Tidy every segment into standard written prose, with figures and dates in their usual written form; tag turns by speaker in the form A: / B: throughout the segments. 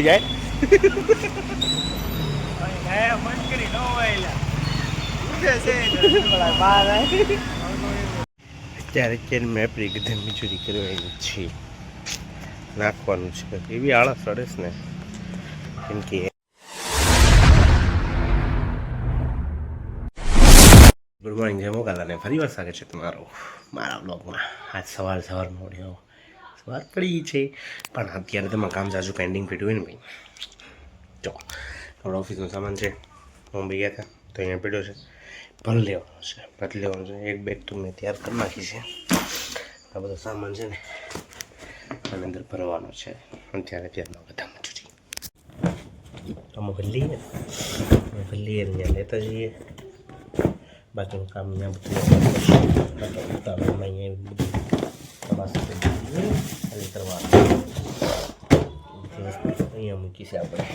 A: જાય અત્યારે મેં આપણી ગધે મજૂરી કરવાની છે, નાખવાનું છે. એવી આળસ અડેશ ને કેમ કે ગુડ મોર્નિંગ જય મોગાલાને ફરી વાર સ્વાગત છે તમારો મારા બ્લોગમાં. આજ સવાર મોડ્યો સવાર પડી છે, પણ અત્યારે તમારે કામ જાજુ પેન્ડિંગ પડ્યું હોય ને ભાઈ. જો આપણો ઓફિસનો સામાન છે, મુંબઈ ગયા હતા તો અહીંયા પડ્યો છે, ભરી લેવાનો છે. એક બેગ તો મેં તૈયાર કરી નાખી છે. આ બધો સામાન છે ને આની અંદર ભરવાનો છે. અત્યારનો બધા મજૂરી અમે ભરી લઈએ ત્યાં લેતા જઈએ. બાકીનું કામ અહીંયા બધું અહીંયા મૂકી છે આપણે.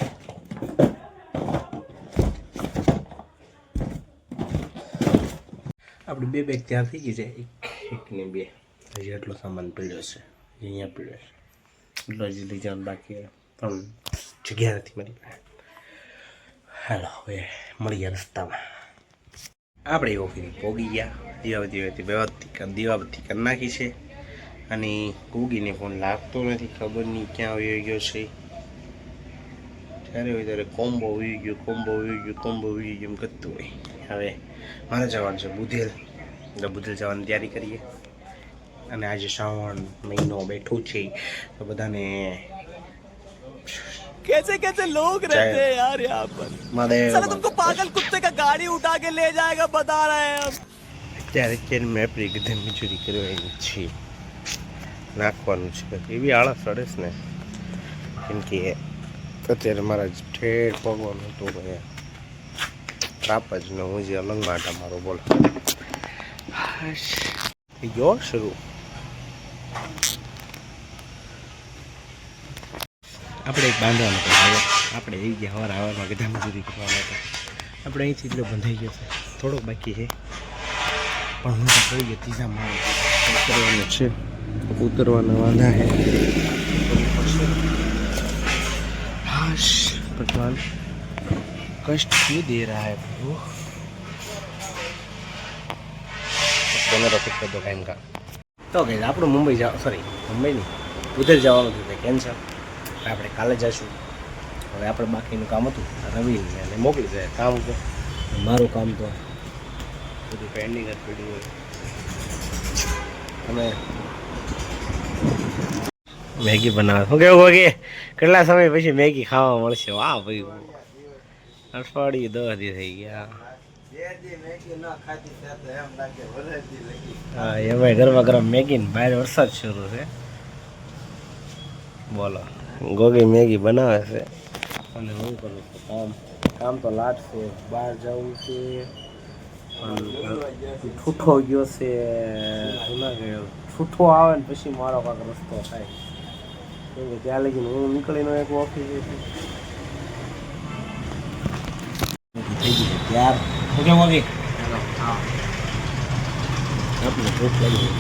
A: આપણી બે બેગ ત્યાં થઈ ગઈ છે, એક ને બે. હજી એટલો સામાન પડ્યો છે, અહીંયા પડ્યો છે, એટલો હજી લઈ જવાનું બાકી, પણ જગ્યા નથી મારી પાસે. હાલો હવે મળી ગયા રસ્તામાં. આપણે ઓફિસ પોગી ગયા. દીવાબત્તી કરી નાખી છે, અને કોગીને ફોન લાગતો નથી, ખબર નહીં ક્યાં આવી ગયો છે. ત્યારે હોય ત્યારે કોમ્બો આવી ગયો એમ કરતું હોય. હવે મારે જવાનું છે બુધેલ, એટલે બુધેલ જવાની તૈયારી કરીએ. અને આજે શ્રાવણ મહિનો બેઠો છે તો બધાને
B: कैसे कैसे लोग रहते हैं यार यहाँ पर. साला तुमको पागल कुत्ते का गाड़ी उठा के ले जाएगा बता रहे हैं हम.
A: અત્યારે મેં આપણી ગધે મજૂરી કરવાની છે, નાખવાનું છે. એવી આળસ અડેશ ને કેમ કે અત્યારે મારા ઠેઠ પગવાનું હતું ભાઈ, કાપ જ ને હું જે અલંગ માટા મારો બોલો થઈ ગયો શરૂ. આપણે એક બાંધવાનું હતું. હવે આપણે આવી ગયા હવારમાં ગધા મજૂરી કરવા માટે. આપણે અહીંથી એટલો બંધાઈ ગયો છે, થોડોક બાકી છે, પણ હું તો કરી ગયો ત્રીજા માળ ઉતરવાનું છે. ઉતરવાના વાંધા છે. હાશ ભગવાન कष्ट क्यों दे रहा है प्रभु. दोनों तो खुद कर दो टाइम का. तो गई આપણું મુંબઈ મુંબઈ નહીં ઉધર જવાનું હતું, કેન્સલ. આપણે કાલે જઈશું. હવે આપણે બાકીનું કામ હતું રવિને અને મોકલી જાય કામ ઉપર. મારું કામ તો બધું પેન્ડિંગ જ પડ્યું હોય. તમે મેગી બનાવે શું કેવું કે કેટલા સમય પછી મેગી ખાવા મળશે. વાહ ભાઈ, અઠવાડિયું 10 દી થઈ ગયા. હા એમાં ગરમા ગરમ મેગી ને બહાર વરસાદ શરૂ છે. બોલો ગોગી મેગી બનાવે છે અને હું કરું છું કામ તો લાગશે. બહાર જવું છે પણ ઠૂઠો ગયો છે જુનાગઢ. ઠૂઠો આવે ને પછી મારો કાંક રસ્તો થાય, કેમ કે ત્યાં લગીને હું નીકળીને એક ઓફિસ થઈ ગઈ ત્યાર. શું કેમ વાગી આપણે ભૂખ લાગી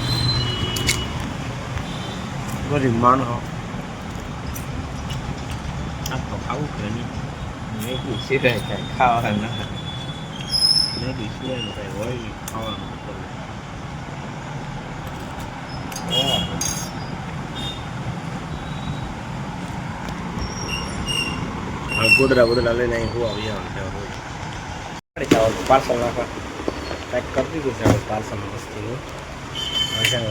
A: ગરીબ માણસો. તો ખાવું કે નહીં મેગી સિવાય કાંઈ ખાવાના, મેગી સિવાય કાંઈ હોય નહીં ખાવાનું. ગોદડા લઈને અહીં હું આવી જવાનું પાર્સલ નાખવા પેક કરી દીધું છે. પાર્સલ વસ્તુનું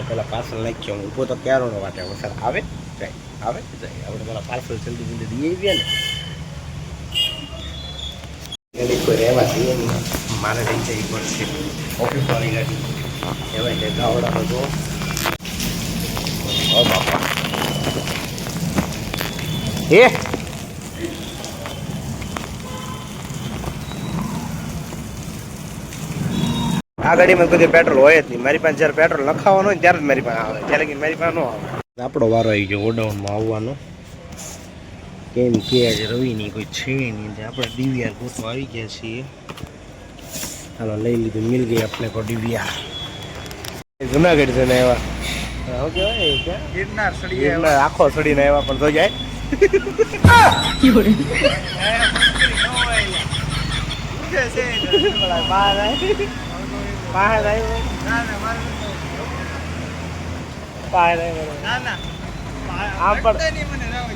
A: પેલા પાર્સલ નાખ્યો હું ઊભો તો ક્યારો નો વાટે વરસાદ આવે જાય આપણે પેલા પાર્સલ જલ્દી દઈએ આવ્યા ને કોઈ રહેવા જઈએ નહીં. મારે લઈ જવી પડશે ઓફિસવાળી ગાડી એવાય કે ગાવડા હતો. બાપા આ ગાડીમાં કોઈ પેટ્રોલ હોય જ નહીં. મારી પાસે જ્યારે પેટ્રોલ નખાવાનું હોય ત્યારે જ મારી પાસે આવે, ત્યારે કે મારી પાસે ન આવે. આપણો વારો આવી ગયો ગોડાઉનમાં આવવાનો. કેમ કે આજે રવિની કોઈ છે નહીં, આપણે ડીવીઆર ગોતવા આવી ગયા છીએ. હાલો લઈ લીધું, મિલ ગઈ આપણે કો ડીવીઆર. જુનાગઢ છે ને એવા શું કહેવાય ગિરનાર આખો સડીને આવ્યા, પણ તો જાય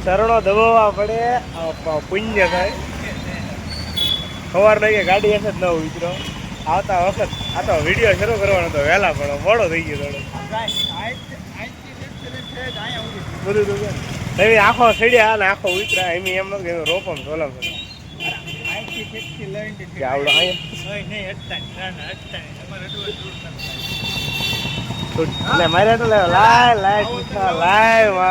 A: ચરણો દબાવવા પડે, પુણ્ય થાય. સવાર નહીં ગાડી હશે જ ન ઉતરો આવતા વખત. આ તો વિડીયો શરૂ કરવાનો તો વહેલા પડો, મોડો થઈ ગયો થોડો બધું. એવી આખો સડ્યા ને આખો ઉતરા એમ એમ નથી રોપમ સોલમ આવડો અહીંયા મારે તો લાય લાય લાય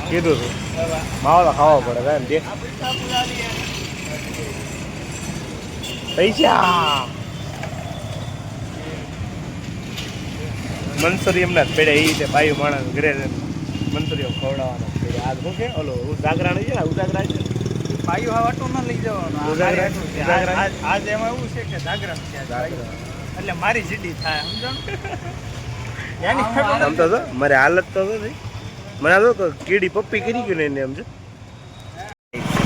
A: કીધું હતું માવો તો ખાવો પડે એમ જે પૈસા મનસુરી એમના જ પેડે એ રીતે બાયું માણસ ઘરે મનસુરીઓ ખવડાવવાનો પેડે આ શું કે ઓલો ઉજાગરા નહીં છે ને ઉજાગરા છે
B: ભાઈઓ આ વાટો ના લઈ જવાનો આજ એમાં એવું છે કે જાગરણ છે એટલે મારી જીડી થાય સમજો
A: આમ તો મારે હાલત તો નહીં મને તો કીડી પપ્પી કરી ગયું ને એને સમજો.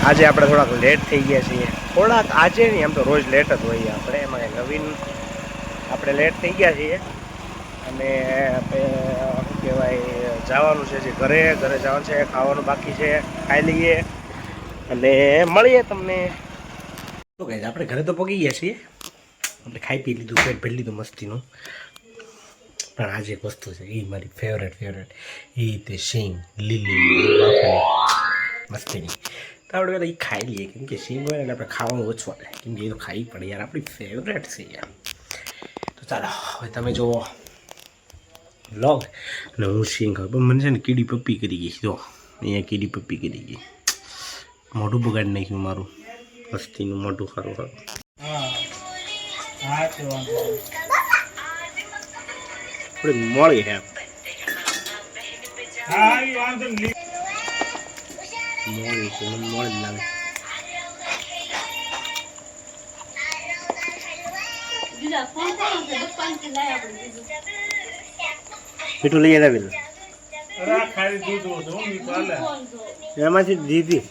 A: આજે આપણે થોડાક લેટ થઈ ગયા છીએ, થોડાક આજે નહીં આમ તો રોજ લેટ જ હોઈએ આપણે, એમાં નવીન આપણે લેટ થઈ ગયા છીએ અને શું કહેવાય જવાનું છે જે ઘરે જવાનું છે, ખાવાનું બાકી છે, ખાઈ લઈએ અને મળીએ તમને. તો કહે આપણે ઘરે તો પગી ગયા છીએ, આપણે ખાઈ પી લીધું, પેટ ભરી લીધું મસ્તીનું. પણ આજે એક વસ્તુ છે એ મારી ફેવરેટ એ તે સિંગ લીલી મસ્તીની. તો આપણે બધા એ ખાઈ લઈએ કેમ કે સિંગ હોય ને આપણે ખાવાનું ઓછું આવે કેમ કે એ તો ખાવી પડે યાર, આપણી ફેવરેટ છે યાર. તો ચાલો હવે તમે જુઓ વ્લોગ અને હું સિંગ ખાઉં. પણ મને છે ને કીડી પપ્પી કરી ગઈ, જો અહીંયા કીડી પપ્પી કરી ગઈ, મોઢું બગાડી નાખ્યું મારું મસ્તીનું મોઢું. સારું આપણે મળી હે મળી છે મને મળી જ લાગે. મીઠું લઈ આવ્યા પેલું એમાંથી દીધી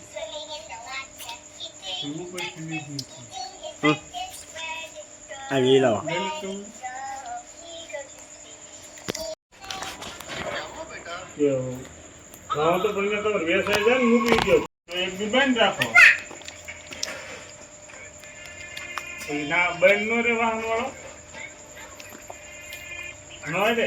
A: આ લઈ લાવો.
C: તો પણ ખબર વેસાઈ જાય ને મૂકી ગયો એક દી બંધ રાખો ના બંધ નો રે વાહન વાળો ન દે